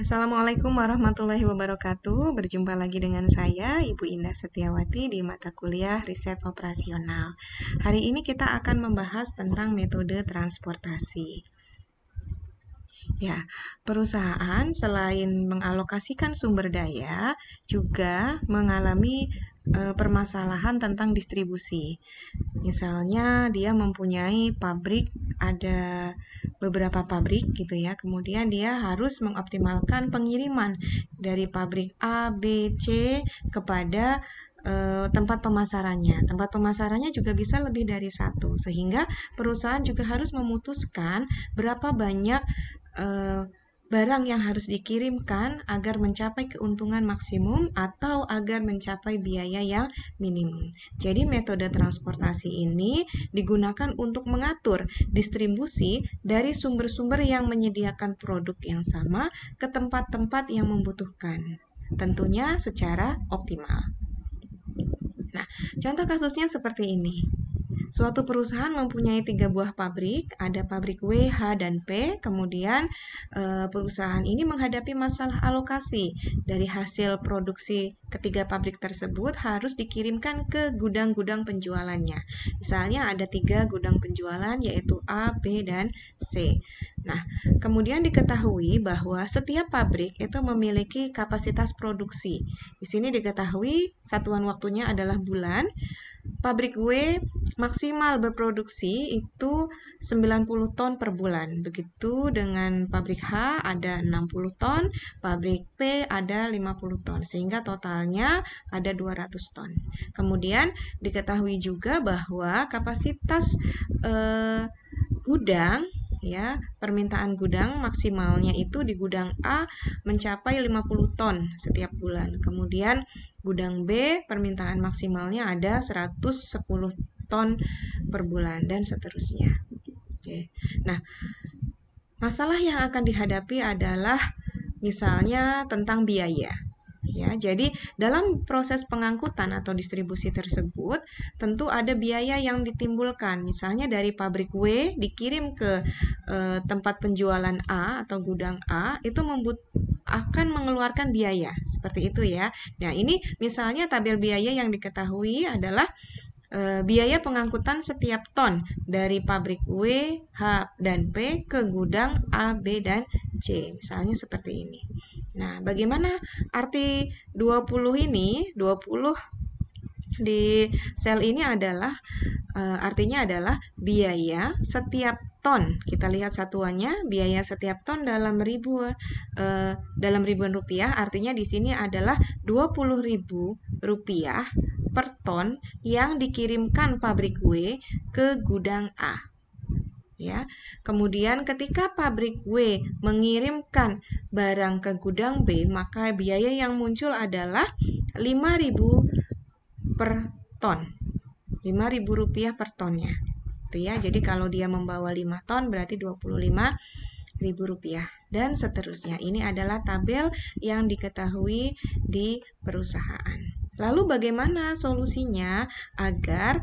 Assalamualaikum warahmatullahi wabarakatuh. Berjumpa lagi dengan saya, Ibu Indah Setiawati di mata kuliah Riset Operasional. Hari ini kita akan membahas tentang metode transportasi. Ya, perusahaan selain mengalokasikan sumber daya, juga mengalami permasalahan tentang distribusi. Misalnya dia mempunyai pabrik, ada beberapa pabrik gitu ya. Kemudian dia harus mengoptimalkan pengiriman dari pabrik A, B, C kepada tempat pemasarannya. Tempat pemasarannya juga bisa lebih dari satu, sehingga perusahaan juga harus memutuskan berapa banyak eh, barang yang harus dikirimkan agar mencapai keuntungan maksimum atau agar mencapai biaya yang minimum. Jadi metode transportasi ini digunakan untuk mengatur distribusi dari sumber-sumber yang menyediakan produk yang sama ke tempat-tempat yang membutuhkan, tentunya secara optimal. Nah, contoh kasusnya seperti ini. Suatu perusahaan mempunyai 3 buah pabrik, ada pabrik W, H, dan P. Kemudian perusahaan ini menghadapi masalah alokasi dari hasil produksi ketiga pabrik tersebut harus dikirimkan ke gudang-gudang penjualannya. Misalnya ada 3 gudang penjualan yaitu A, B, dan C. Nah, kemudian diketahui bahwa setiap pabrik itu memiliki kapasitas produksi. Di sini diketahui satuan waktunya adalah bulan. Pabrik W maksimal berproduksi itu 90 ton per bulan. Begitu dengan pabrik H ada 60 ton, pabrik P ada 50 ton, sehingga totalnya ada 200 ton. Kemudian diketahui juga bahwa kapasitas gudang, ya, permintaan gudang maksimalnya itu di gudang A mencapai 50 ton setiap bulan. Kemudian gudang B permintaan maksimalnya ada 110 ton per bulan dan seterusnya. Oke. Nah, masalah yang akan dihadapi adalah misalnya tentang biaya. Ya, jadi dalam proses pengangkutan atau distribusi tersebut tentu ada biaya yang ditimbulkan. Misalnya dari pabrik W dikirim ke tempat penjualan A atau gudang A itu akan mengeluarkan biaya seperti itu ya. Nah, ini misalnya tabel biaya yang diketahui adalah biaya pengangkutan setiap ton dari pabrik W, H, dan P ke gudang A, B, dan C. Misalnya seperti ini. Nah, bagaimana arti 20 ini? 20 di sel ini adalah artinya adalah biaya setiap ton. Kita lihat satuannya, biaya setiap ton dalam ribuan rupiah. Artinya di sini adalah 20.000 rupiah per ton yang dikirimkan pabrik W ke gudang A. Ya. Kemudian ketika pabrik W mengirimkan barang ke gudang B, maka biaya yang muncul adalah 5.000 per ton. 5.000 rupiah per tonnya. Itu ya. Jadi kalau dia membawa 5 ton berarti 25.000 rupiah dan seterusnya. Ini adalah tabel yang diketahui di perusahaan. Lalu bagaimana solusinya agar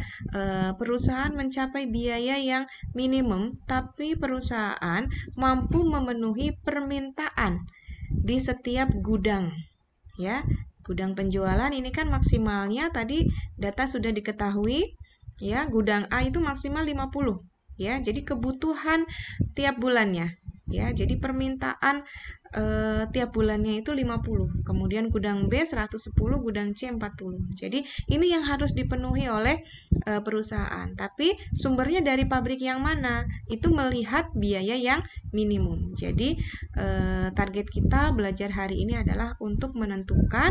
perusahaan mencapai biaya yang minimum tapi perusahaan mampu memenuhi permintaan di setiap gudang, ya. Gudang penjualan ini kan maksimalnya tadi data sudah diketahui, ya. Gudang A itu maksimal 50, ya. Jadi kebutuhan tiap bulannya, ya. Jadi permintaan tiap bulannya itu 50. Kemudian gudang B 110, gudang C 40. Jadi ini yang harus dipenuhi oleh perusahaan. Tapi sumbernya dari pabrik yang mana? Itu melihat biaya yang minimum. Jadi target kita belajar hari ini adalah untuk menentukan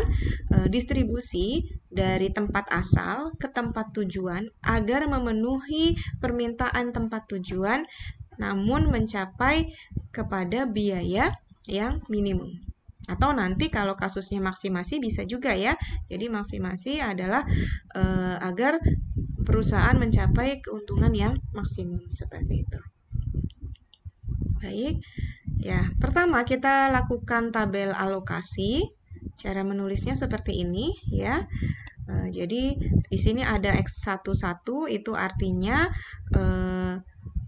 distribusi dari tempat asal ke tempat tujuan agar memenuhi permintaan tempat tujuan namun mencapai kepada biaya yang minimum. Atau nanti kalau kasusnya maksimasi bisa juga ya. Jadi maksimasi adalah agar perusahaan mencapai keuntungan yang maksimum seperti itu. Baik. Ya, pertama kita lakukan tabel alokasi. Cara menulisnya seperti ini ya. Jadi di sini ada X11 itu artinya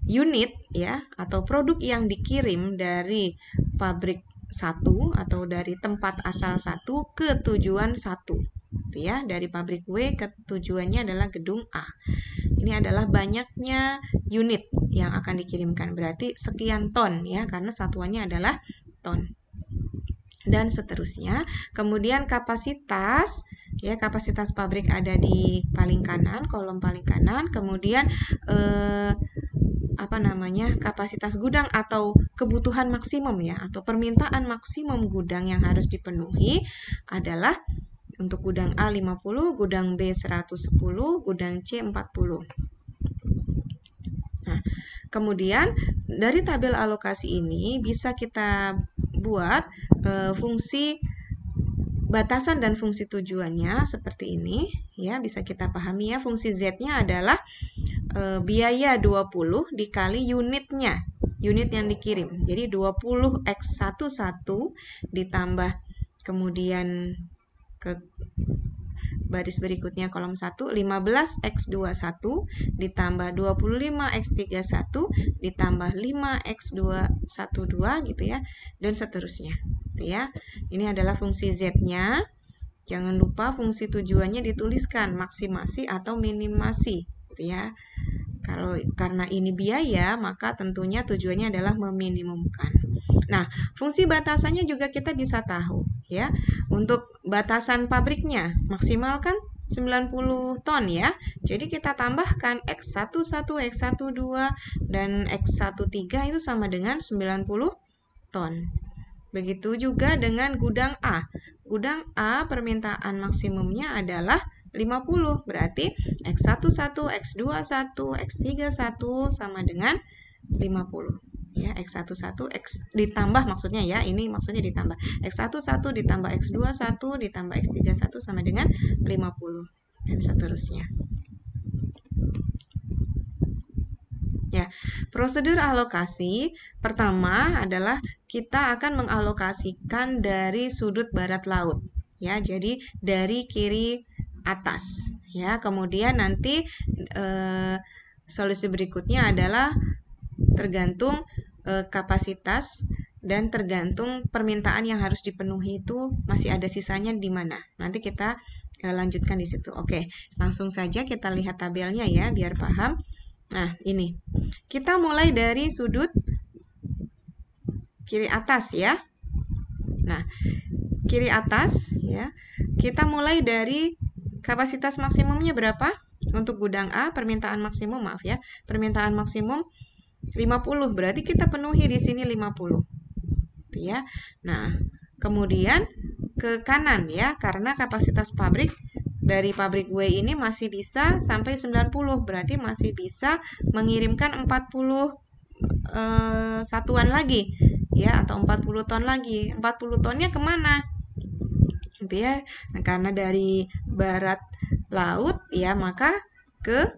unit ya atau produk yang dikirim dari pabrik satu atau dari tempat asal satu ke tujuan satu, gitu ya. Dari pabrik W ke tujuannya adalah gedung A. Ini adalah banyaknya unit yang akan dikirimkan, berarti sekian ton ya, karena satuannya adalah ton. Dan seterusnya. Kemudian kapasitas, ya, kapasitas pabrik ada di paling kanan, kolom paling kanan. Kemudian kapasitas gudang atau kebutuhan maksimum ya, atau permintaan maksimum gudang yang harus dipenuhi adalah untuk gudang A 50, gudang B 110, gudang C 40. Nah, kemudian dari tabel alokasi ini bisa kita buat fungsi batasan dan fungsi tujuannya seperti ini ya, bisa kita pahami ya. Fungsi Z-nya adalah biaya 20 dikali unitnya, unit yang dikirim. Jadi 20 X 11 ditambah kemudian ke baris berikutnya kolom 1, 15 X 21 ditambah 25 X 31 ditambah 5 X 212 gitu ya, dan seterusnya gitu ya. Ini adalah fungsi Z-nya. Jangan lupa fungsi tujuannya dituliskan maksimasi atau minimasi gitu ya. Karena ini biaya, maka tentunya tujuannya adalah meminimumkan. Nah, fungsi batasannya juga kita bisa tahu ya. Untuk batasan pabriknya maksimal kan 90 ton ya. Jadi kita tambahkan X11, X12 dan X13 itu sama dengan 90 ton. Begitu juga dengan gudang A. Gudang A permintaan maksimumnya adalah 50, berarti X11, X21, X31 sama dengan 50. Ya, X11 X ditambah maksudnya ya, ini maksudnya ditambah. X11 ditambah X21 ditambah X31 sama dengan 50 dan seterusnya. Ya, prosedur alokasi pertama adalah kita akan mengalokasikan dari sudut barat laut. Ya, jadi dari kiri atas. Ya, kemudian nanti solusi berikutnya adalah tergantung kapasitas dan tergantung permintaan yang harus dipenuhi itu masih ada sisanya di mana. Nanti kita lanjutkan di situ. Oke, langsung saja kita lihat tabelnya ya biar paham. Nah, ini. Kita mulai dari sudut kiri atas ya. Nah, kiri atas ya. Kita mulai dari kapasitas maksimumnya berapa? Untuk gudang A permintaan maksimum, maaf ya. Permintaan maksimum 50, berarti kita penuhi di sini 50. Ya. Nah, kemudian ke kanan ya, karena kapasitas pabrik dari pabrik W ini masih bisa sampai 90, berarti masih bisa mengirimkan 40 satuan lagi ya, atau 40 ton lagi. 40 tonnya kemana? Gitu ya. Nah, karena dari barat laut ya, maka ke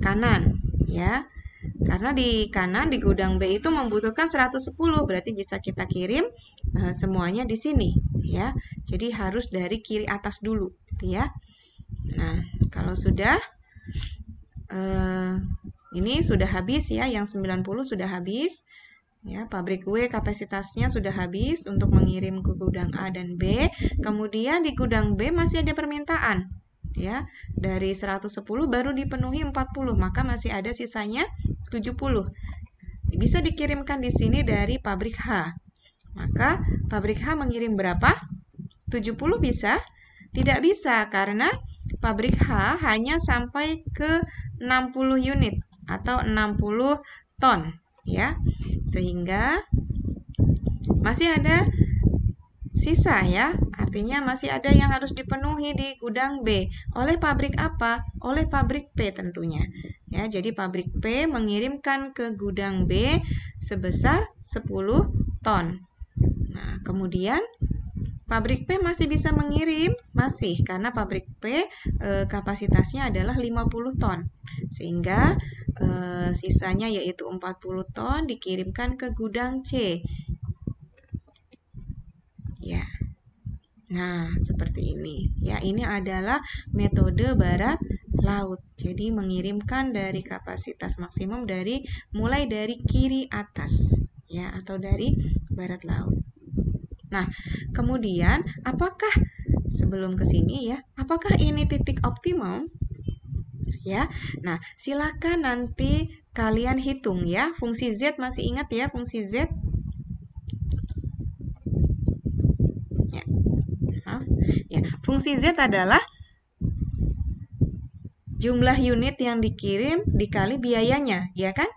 kanan ya. Karena di kanan di gudang B itu membutuhkan 110, berarti bisa kita kirim semuanya di sini ya. Jadi harus dari kiri atas dulu gitu ya. Nah, kalau sudah ini sudah habis ya, yang 90 sudah habis. Ya, pabrik W kapasitasnya sudah habis untuk mengirim ke gudang A dan B. Kemudian di gudang B masih ada permintaan. Ya, dari 110 baru dipenuhi 40, maka masih ada sisanya 70. Bisa dikirimkan di sini dari pabrik H. Maka pabrik H mengirim berapa? 70 bisa? Tidak bisa karena pabrik H hanya sampai ke 60 unit atau 60 ton ya. Sehingga masih ada sisa ya. Artinya masih ada yang harus dipenuhi di gudang B. Oleh pabrik apa? Oleh pabrik P tentunya. Ya, jadi pabrik P mengirimkan ke gudang B sebesar 10 ton. Nah, kemudian pabrik P masih bisa mengirim, masih, karena pabrik P kapasitasnya adalah 50 ton. Sehingga sisanya yaitu 40 ton dikirimkan ke gudang C. Ya. Nah, seperti ini. Ya, ini adalah metode barat laut. Jadi mengirimkan dari kapasitas maksimum mulai dari kiri atas ya, atau dari barat laut. Nah, kemudian apakah sebelum ke sini ya, apakah ini titik optimum? Ya. Nah, silakan nanti kalian hitung ya. Fungsi Z masih ingat ya, fungsi Z? Ya, maaf. Ya, fungsi Z adalah jumlah unit yang dikirim dikali biayanya, ya kan?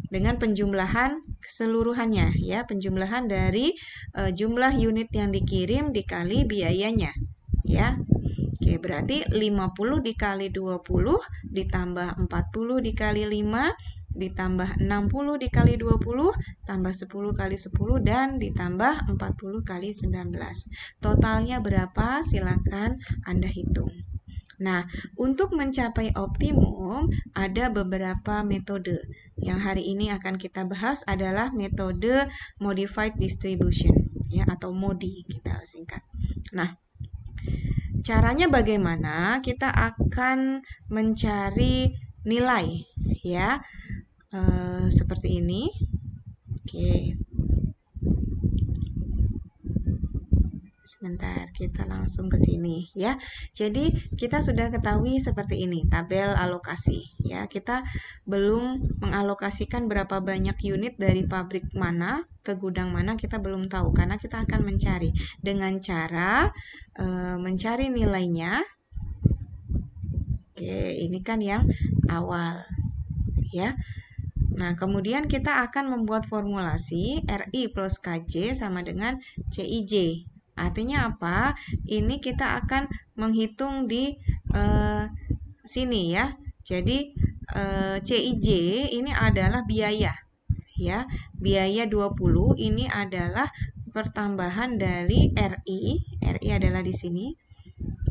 Dengan penjumlahan keseluruhannya, ya, penjumlahan dari jumlah unit yang dikirim dikali biayanya, ya. Oke, berarti 50 dikali 20 ditambah 40 dikali 5 ditambah 60 dikali 20 tambah 10 kali 10 dan ditambah 40 kali 19. Totalnya berapa? Silakan Anda hitung. Nah, untuk mencapai optimum ada beberapa metode. Yang hari ini akan kita bahas adalah metode modified distribution, ya, atau MODI kita singkat. Nah, caranya bagaimana? Kita akan mencari nilai, ya, seperti ini. Oke. Sebentar, kita langsung ke sini ya. Jadi, kita sudah ketahui seperti ini, tabel alokasi ya. Kita belum mengalokasikan berapa banyak unit dari pabrik mana ke gudang mana, kita belum tahu karena kita akan mencari dengan cara mencari nilainya. Oke, ini kan yang awal ya. Nah, kemudian kita akan membuat formulasi RI plus KJ sama dengan CIJ. Artinya apa? Ini kita akan menghitung di sini ya. Jadi CIJ ini adalah biaya ya. Biaya 20 ini adalah pertambahan dari RI. RI adalah di sini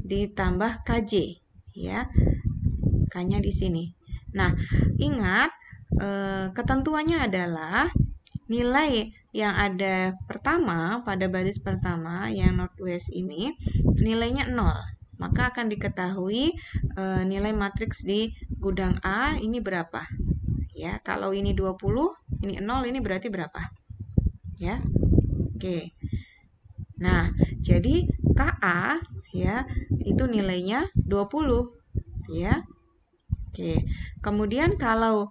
ditambah KJ ya. K-nya di sini. Nah, ingat ketentuannya adalah nilai yang ada pertama pada baris pertama yang northwest ini nilainya 0, maka akan diketahui nilai matriks di gudang A ini berapa ya. Kalau ini 20, ini 0, ini berarti berapa ya. Oke. Nah, jadi KA ya itu nilainya 20 ya. Oke. Kemudian kalau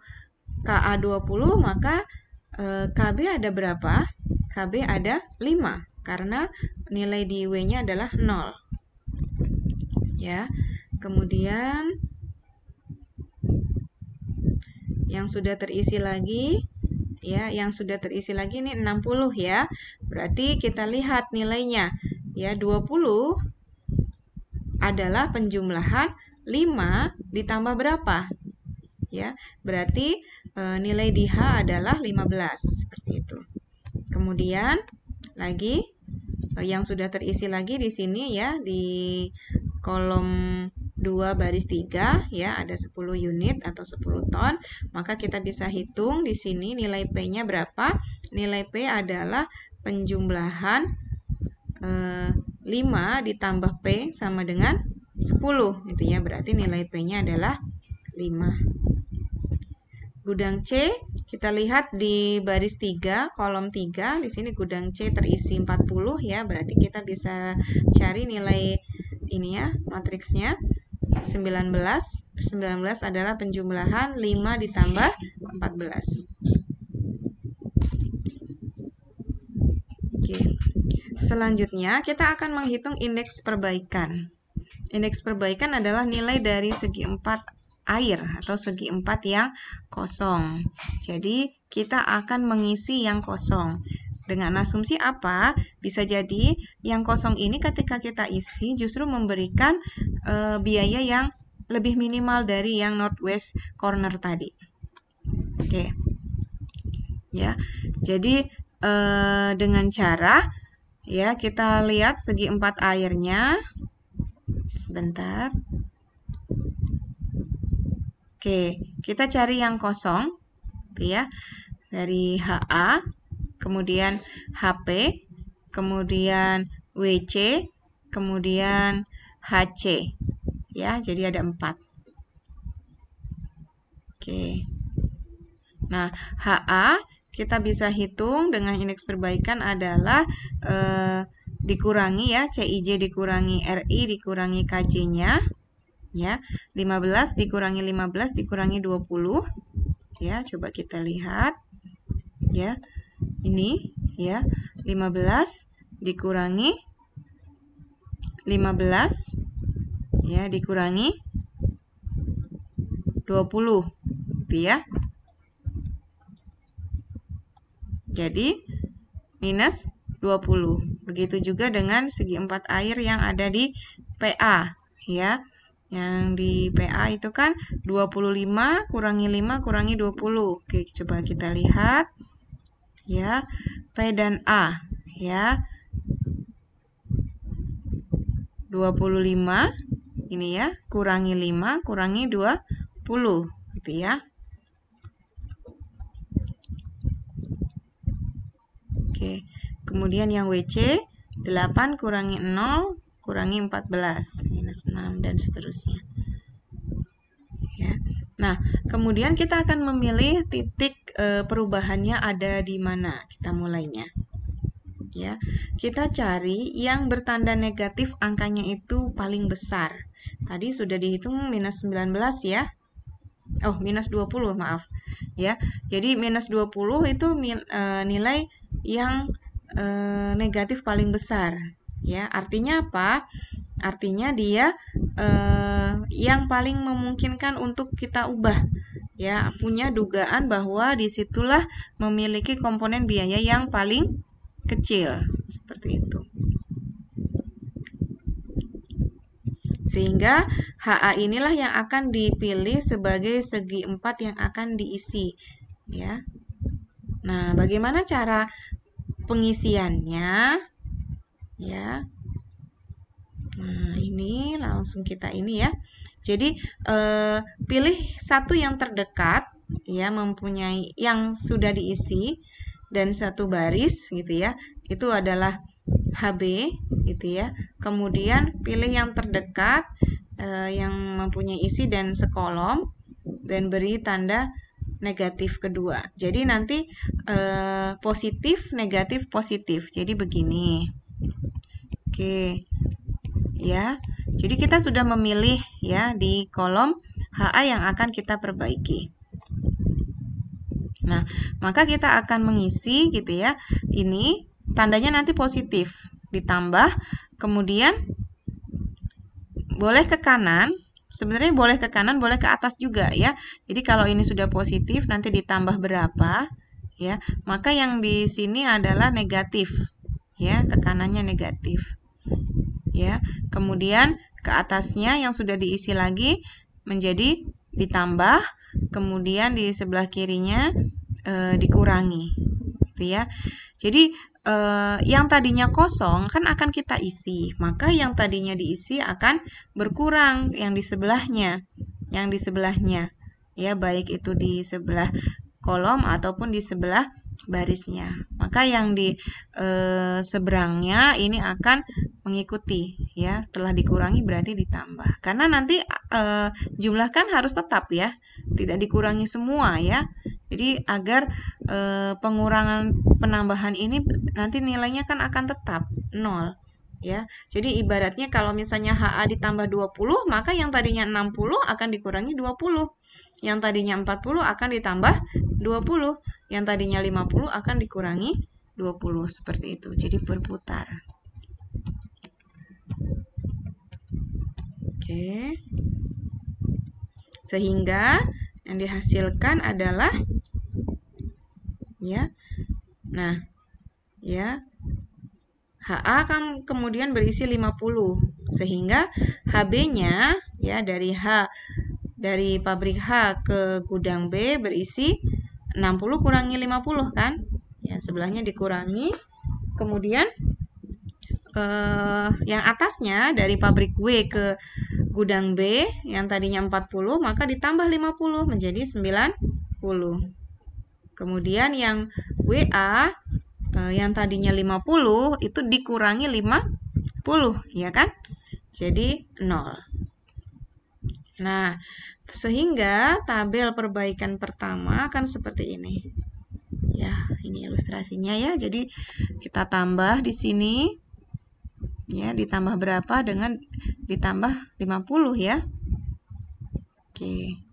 KA 20 maka KB ada berapa? KB ada 5 karena nilai di W-nya adalah 0. Ya. Kemudian yang sudah terisi lagi ya, yang sudah terisi lagi ini 60 ya. Berarti kita lihat nilainya ya, 20 adalah penjumlahan 5 ditambah berapa? Ya, berarti nilai di H adalah 15 seperti itu. Kemudian lagi yang sudah terisi lagi di sini ya, di kolom 2 baris 3 ya, ada 10 unit atau 10 ton. Maka kita bisa hitung di sini nilai P-nya berapa? Nilai P adalah penjumlahan 5 ditambah P sama dengan 10 gitu ya. Berarti nilai P-nya adalah 5. Gudang C kita lihat di baris 3 kolom 3 di sini gudang C terisi 40 ya, berarti kita bisa cari nilai ini ya, matriksnya 19 adalah penjumlahan 5 ditambah 14. Oke. Selanjutnya kita akan menghitung indeks perbaikan. Indeks perbaikan adalah nilai dari segi 4 air atau segi 4 yang kosong. Jadi kita akan mengisi yang kosong. Dengan asumsi apa? Bisa jadi yang kosong ini ketika kita isi justru memberikan biaya yang lebih minimal dari yang northwest corner tadi. Oke. Ya. Jadi dengan cara ya kita lihat segi 4 airnya. Sebentar. Oke, kita cari yang kosong, ya, dari HA, kemudian HP, kemudian WC, kemudian HC, ya, jadi ada 4. Oke, nah HA kita bisa hitung dengan indeks perbaikan adalah dikurangi ya, CIJ dikurangi RI dikurangi KJ-nya ya. 15 dikurangi 15 dikurangi 20 ya, coba kita lihat ya. Ini ya, 15 dikurangi 15 ya dikurangi 20 gitu ya. Jadi minus 20. Begitu juga dengan segi 4 air yang ada di PA ya. Yang di PA itu kan 25 kurangi 5 kurangi 20. Oke, coba kita lihat ya. P dan A ya. 25 ini ya, kurangi 5 kurangi 20 gitu ya. Oke, kemudian yang WC 8 kurangi 0 kurangi 14 minus 6 dan seterusnya ya. Nah, kemudian kita akan memilih titik perubahannya ada di mana. Kita mulainya ya. Kita cari yang bertanda negatif, angkanya itu paling besar. Tadi sudah dihitung minus 19 ya. Oh, minus 20, maaf ya. Jadi minus 20 itu nilai yang negatif paling besar ya. Artinya apa? Artinya dia yang paling memungkinkan untuk kita ubah ya, punya dugaan bahwa disitulah memiliki komponen biaya yang paling kecil seperti itu. Sehingga HA inilah yang akan dipilih sebagai segi 4 yang akan diisi ya. Nah, bagaimana cara pengisiannya ya? Nah, ini langsung kita ini ya. Jadi pilih satu yang terdekat ya, mempunyai yang sudah diisi dan satu baris gitu ya. Itu adalah HB gitu ya. Kemudian pilih yang terdekat yang mempunyai isi dan sekolom dan beri tanda negatif kedua. Jadi nanti positif, negatif, positif. Jadi begini. Oke. Ya. Jadi kita sudah memilih ya di kolom HA yang akan kita perbaiki. Nah, maka kita akan mengisi gitu ya. Ini tandanya nanti positif. Ditambah, kemudian boleh ke kanan. Sebenarnya boleh ke kanan, boleh ke atas juga ya. Jadi kalau ini sudah positif, nanti ditambah berapa ya. Maka yang di sini adalah negatif ya, ke kanannya negatif. Ya. Kemudian ke atasnya yang sudah diisi lagi menjadi ditambah, kemudian di sebelah kirinya dikurangi gitu ya. Jadi yang tadinya kosong kan akan kita isi, maka yang tadinya diisi akan berkurang yang di sebelahnya ya, baik itu di sebelah kolom ataupun di sebelah barisnya. Maka yang di seberangnya ini akan mengikuti ya, setelah dikurangi berarti ditambah, karena nanti jumlah kan harus tetap ya, tidak dikurangi semua ya. Jadi agar pengurangan penambahan ini nanti nilainya kan akan tetap 0 ya. Jadi ibaratnya kalau misalnya HA ditambah 20, maka yang tadinya 60 akan dikurangi 20. Yang tadinya 40 akan ditambah 20. Yang tadinya 50 akan dikurangi 20 seperti itu. Jadi berputar. Oke. Sehingga yang dihasilkan adalah ya. Nah, ya. HA kan kemudian berisi 50. Sehingga HB-nya ya dari pabrik H ke gudang B berisi 60 kurangi 50 kan? Ya, sebelahnya dikurangi. Kemudian yang atasnya dari pabrik W ke gudang B yang tadinya 40, maka ditambah 50 menjadi 90. Kemudian yang WA yang tadinya 50 itu dikurangi 50 ya kan? Jadi 0. Nah, sehingga tabel perbaikan pertama akan seperti ini. Ya, ini ilustrasinya ya. Jadi kita tambah di sini Ya, ditambah berapa dengan ditambah 50 ya. Oke.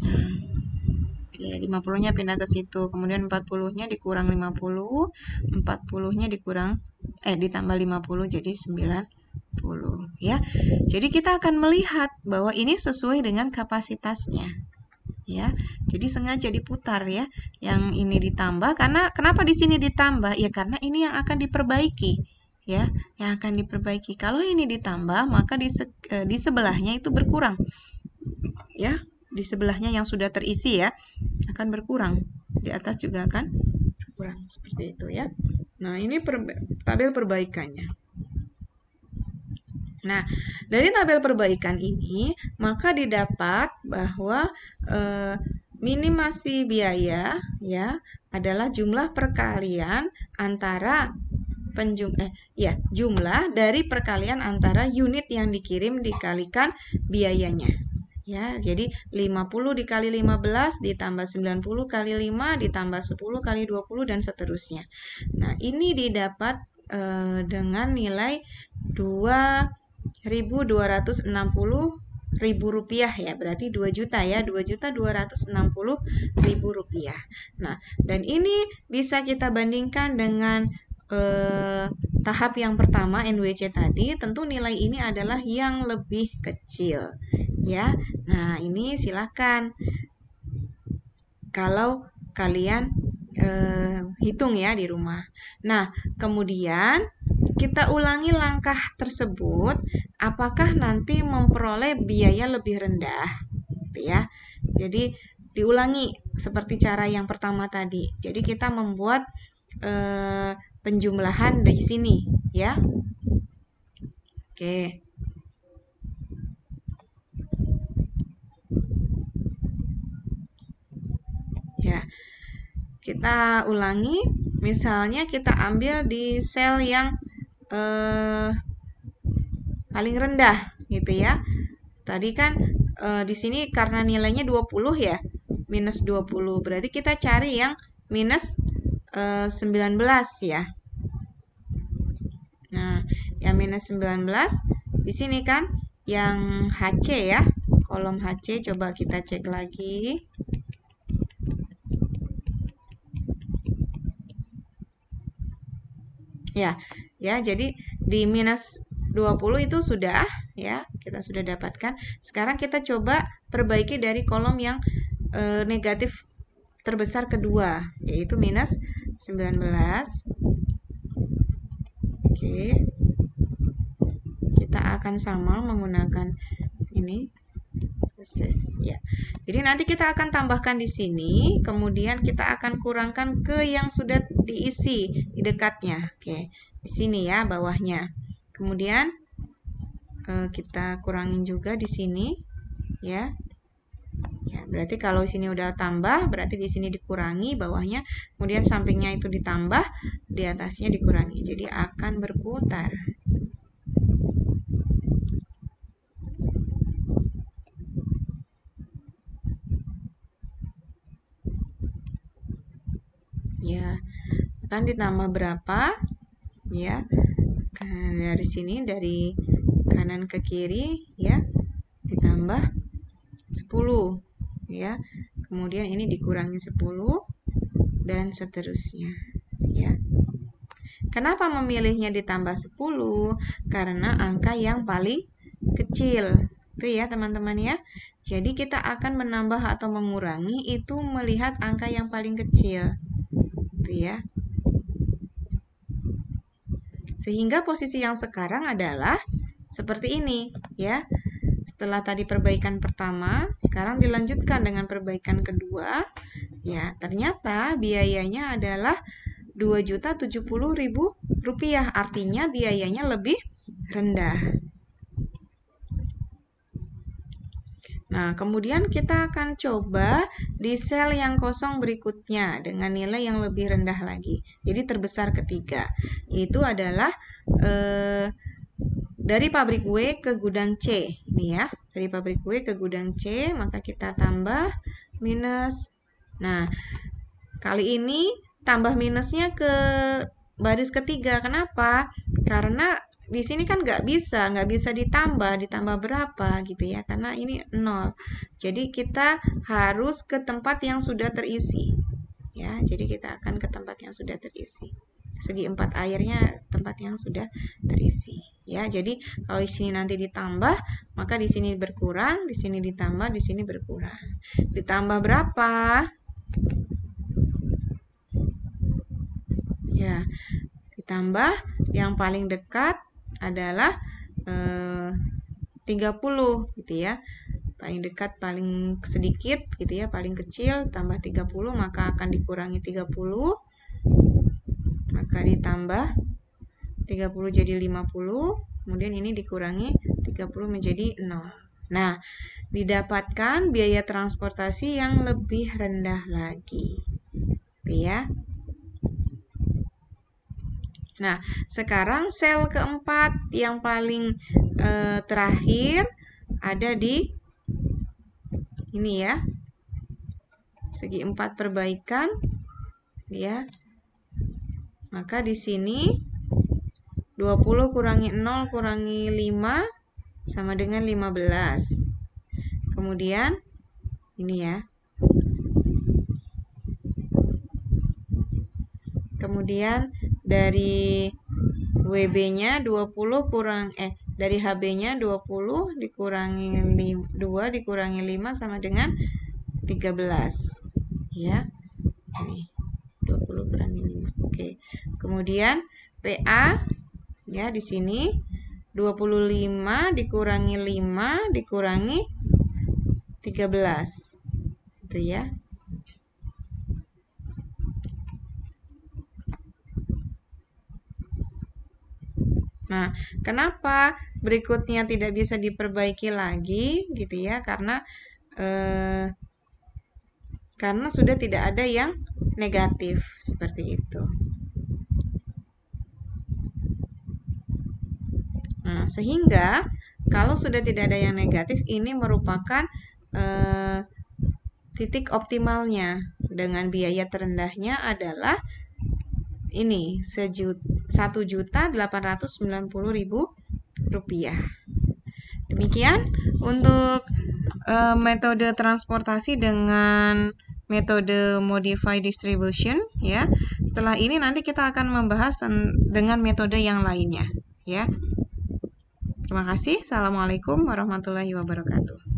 Nah, oke, 50-nya pindah ke situ. Kemudian 40-nya dikurang 50, 40-nya ditambah 50 jadi 90 ya. Jadi kita akan melihat bahwa ini sesuai dengan kapasitasnya. Ya, jadi sengaja diputar ya. Yang ini ditambah karena kenapa di sini ditambah? Ya karena ini yang akan diperbaiki. Ya, yang akan diperbaiki. Kalau ini ditambah, maka di sebelahnya itu berkurang. Ya, di sebelahnya yang sudah terisi ya akan berkurang. Di atas juga akan berkurang seperti itu ya. Nah, ini tabel perbaikannya. Nah, dari tabel perbaikan ini maka didapat bahwa minimasi biaya ya adalah jumlah perkalian antara jumlah dari perkalian antara unit yang dikirim dikalikan biayanya. Ya, jadi 50 dikali 15 ditambah 90 kali 5 ditambah 10 kali 20 dan seterusnya. Nah, ini didapat dengan nilai 2.260.000 rupiah ya, berarti 2 juta ya, 2.260.000 rupiah. Nah, dan ini bisa kita bandingkan dengan tahap yang pertama NWC tadi, tentu nilai ini adalah yang lebih kecil ya. Nah, ini silakan kalau kalian hitung ya di rumah. Nah, kemudian kita ulangi langkah tersebut, apakah nanti memperoleh biaya lebih rendah, gitu ya. Jadi diulangi seperti cara yang pertama tadi. Jadi kita membuat penjumlahan dari sini, ya. Oke. Ya. Kita ulangi, misalnya kita ambil di sel yang paling rendah gitu ya. Tadi kan di sini karena nilainya 20 ya, minus 20. Berarti kita cari yang minus 19 ya. Nah, yang minus 19 di sini kan yang HC ya. Kolom HC coba kita cek lagi. Ya, jadi di minus 20 itu sudah ya, kita sudah dapatkan. Sekarang kita coba perbaiki dari kolom yang negatif terbesar kedua, yaitu minus 19. Oke. Kita akan sama menggunakan ini proses ya. Jadi nanti kita akan tambahkan di sini, kemudian kita akan kurangkan ke yang sudah diisi di dekatnya. Oke. Di sini ya bawahnya. Kemudian kita kurangin juga di sini ya. Ya, berarti kalau sini udah tambah, berarti di sini dikurangi bawahnya, kemudian sampingnya itu ditambah, di atasnya dikurangi. Jadi akan berputar. Ya, akan ditambah berapa? Ya. Dari sini dari kanan ke kiri ya, ditambah 10 ya. Kemudian ini dikurangi 10 dan seterusnya ya. Kenapa memilihnya ditambah 10? Karena angka yang paling kecil. Itu ya teman-teman ya. Jadi kita akan menambah atau mengurangi itu melihat angka yang paling kecil. Itu ya. Sehingga posisi yang sekarang adalah seperti ini ya. Setelah tadi perbaikan pertama, sekarang dilanjutkan dengan perbaikan kedua. Ya, ternyata biayanya adalah 2.070.000 rupiah. Artinya biayanya lebih rendah. Nah, kemudian kita akan coba di sel yang kosong berikutnya dengan nilai yang lebih rendah lagi. Jadi terbesar ketiga. Itu adalah dari pabrik W ke gudang C. Ini ya, dari pabrik W ke gudang C, maka kita tambah minus. Nah, kali ini tambah minusnya ke baris ketiga. Kenapa? Karena di sini kan nggak bisa ditambah berapa gitu ya, karena ini 0. Jadi kita harus ke tempat yang sudah terisi. Ya, jadi kita akan ke tempat yang sudah terisi. Segi 4 airnya tempat yang sudah terisi. Ya, jadi kalau di sini nanti ditambah, maka di sini berkurang, di sini ditambah, di sini berkurang. Ditambah berapa? Ya, ditambah yang paling dekat adalah 30 gitu ya. Paling dekat paling sedikit gitu ya, paling kecil tambah 30, maka akan dikurangi 30, maka ditambah 30 jadi 50, kemudian ini dikurangi 30 menjadi 0. Nah, didapatkan biaya transportasi yang lebih rendah lagi. Gitu ya. Nah, sekarang sel keempat yang paling terakhir ada di ini ya. Segi 4 perbaikan ya. Maka di sini 20 kurangi 0 kurangi 5 sama dengan 15. Kemudian ini ya. Kemudian dari WB-nya 20 kurang dari HB-nya 20 dikurangi 2 dikurangi 5 sama dengan 13. Ya. Ini 20 kurangi 5. Oke. Kemudian PA ya di sini 25 dikurangi 5 dikurangi 13. Gitu ya. Nah, kenapa berikutnya tidak bisa diperbaiki lagi gitu ya? Karena sudah tidak ada yang negatif seperti itu. Nah, sehingga kalau sudah tidak ada yang negatif, ini merupakan titik optimalnya dengan biaya terendahnya adalah ini 1.890.000 rupiah. Demikian untuk metode transportasi dengan metode modified distribution ya. Setelah ini nanti kita akan membahas dengan metode yang lainnya ya. Terima kasih. Assalamualaikum warahmatullahi wabarakatuh.